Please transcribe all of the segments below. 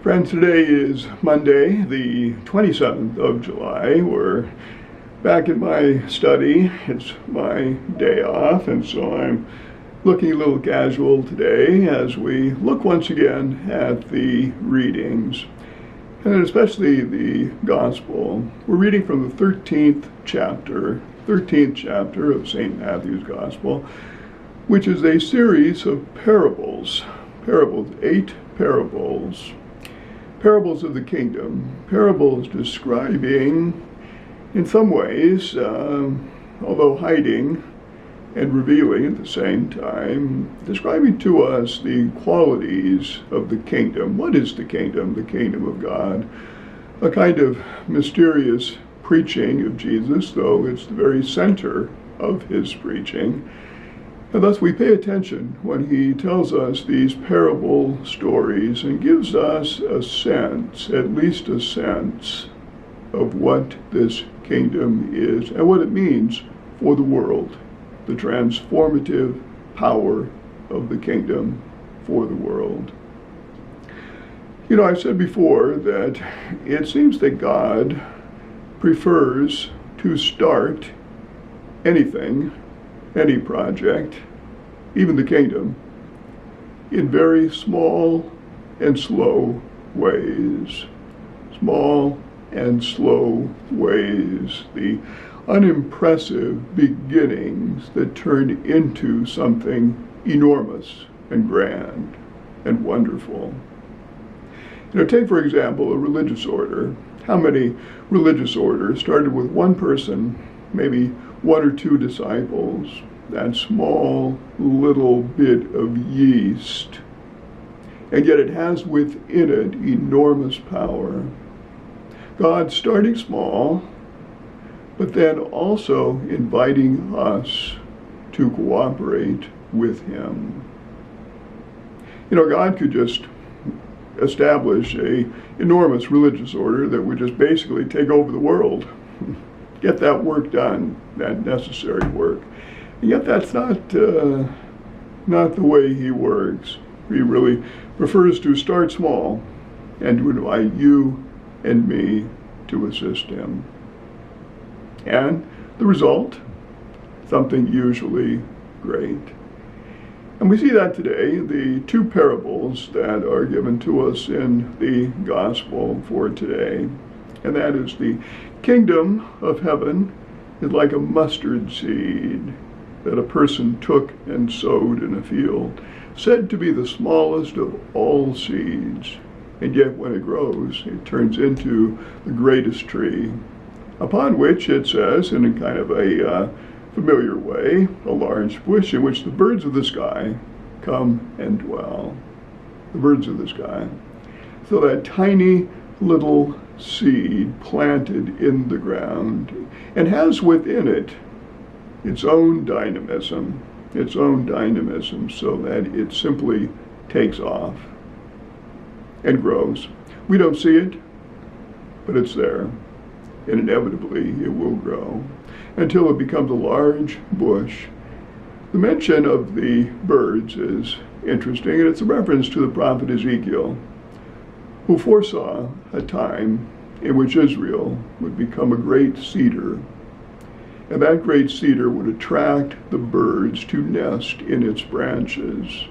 Friends, today is Monday, the 27th of July. We're back in my study. It's my day off, and so I'm looking a little casual today as we look once again at the readings, and especially the Gospel. We're reading from the 13th chapter of St. Matthew's Gospel, which is a series of parables, 8 parables. Parables of the kingdom, parables describing, in some ways, although hiding and revealing at the same time, describing to us the qualities of the kingdom. What is the kingdom? The kingdom of God. A kind of mysterious preaching of Jesus, though it's the very center of his preaching. And thus we pay attention when he tells us these parable stories and gives us a sense, at least a sense, of what this kingdom is and what it means for the world, the transformative power of the kingdom for the world. You know, I've said before that it seems that God prefers to start anything, any project, even the kingdom, in very small and slow ways. Small and slow ways. The unimpressive beginnings that turn into something enormous and grand and wonderful. You know, take for example a religious order. How many religious orders started with one person, maybe one or two disciples, that small little bit of yeast, and yet it has within it enormous power. God starting small, but then also inviting us to cooperate with him. You know, God could just establish an enormous religious order that would just basically take over the world. Get that work done, that necessary work. And yet that's not the way he works. He really prefers to start small and to invite you and me to assist him. And the result, something usually great. And we see that today, the two parables that are given to us in the gospel for today. And that is the kingdom of heaven is like a mustard seed that a person took and sowed in a field, said to be the smallest of all seeds. And yet when it grows, it turns into the greatest tree, upon which it says, in a kind of a familiar way, a large bush in which the birds of the sky come and dwell. The birds of the sky. So that tiny little seed planted in the ground and has within it its own dynamism, so that it simply takes off and grows. We don't see it, but it's there, and inevitably it will grow until it becomes a large bush. The mention of the birds is interesting, and it's a reference to the prophet Ezekiel, who foresaw a time in which Israel would become a great cedar, and that great cedar would attract the birds to nest in its branches.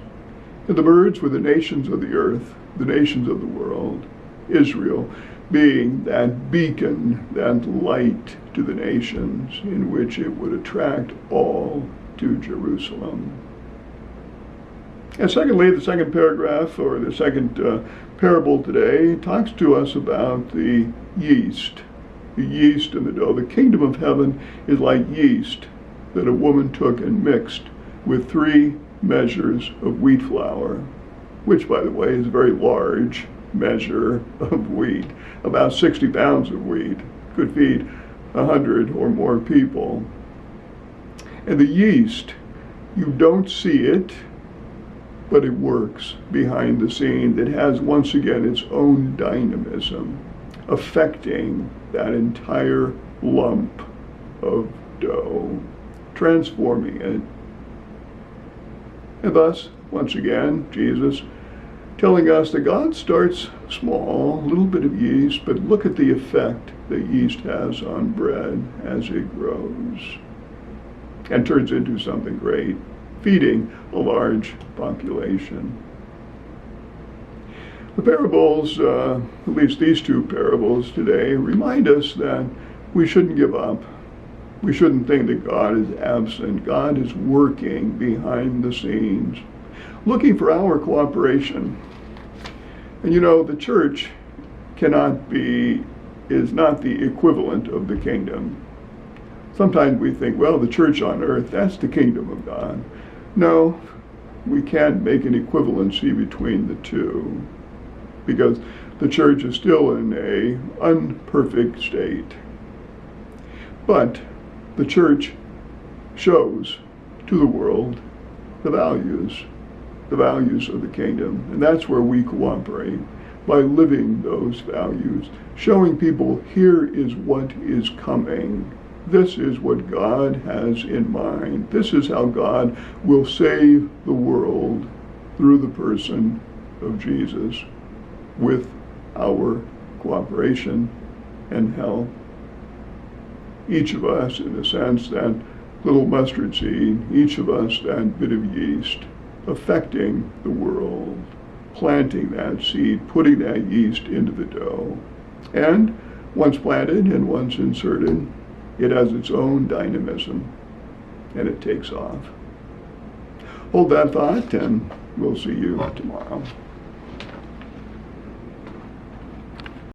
And the birds were the nations of the earth, the nations of the world, Israel being that beacon, that light to the nations in which it would attract all to Jerusalem. And secondly, the second paragraph, or the second parable today, talks to us about the yeast in the dough. The kingdom of heaven is like yeast that a woman took and mixed with 3 measures of wheat flour, which, by the way, is a very large measure of wheat. About 60 pounds of wheat could feed 100 or more people. And the yeast, you don't see it, but it works behind the scene. It has, once again, its own dynamism, affecting that entire lump of dough, transforming it. And thus, once again, Jesus telling us that God starts small, a little bit of yeast, but look at the effect that yeast has on bread as it grows and turns into something great, feeding a large population. The parables, at least these two parables today, remind us that we shouldn't give up. We shouldn't think that God is absent. God is working behind the scenes, looking for our cooperation. And the church is not the equivalent of the kingdom. Sometimes we think, well, the church on earth, that's the kingdom of God. No, we can't make an equivalency between the two, because the church is still in an unperfect state. But the church shows to the world the values of the kingdom. And that's where we cooperate, by living those values, showing people here is what is coming. This is what God has in mind. This is how God will save the world through the person of Jesus, with our cooperation and help. Each of us, in the sense, that little mustard seed, each of us that bit of yeast, affecting the world, planting that seed, putting that yeast into the dough. And once planted and once inserted, it has its own dynamism, and it takes off. Hold that thought, and we'll see you tomorrow.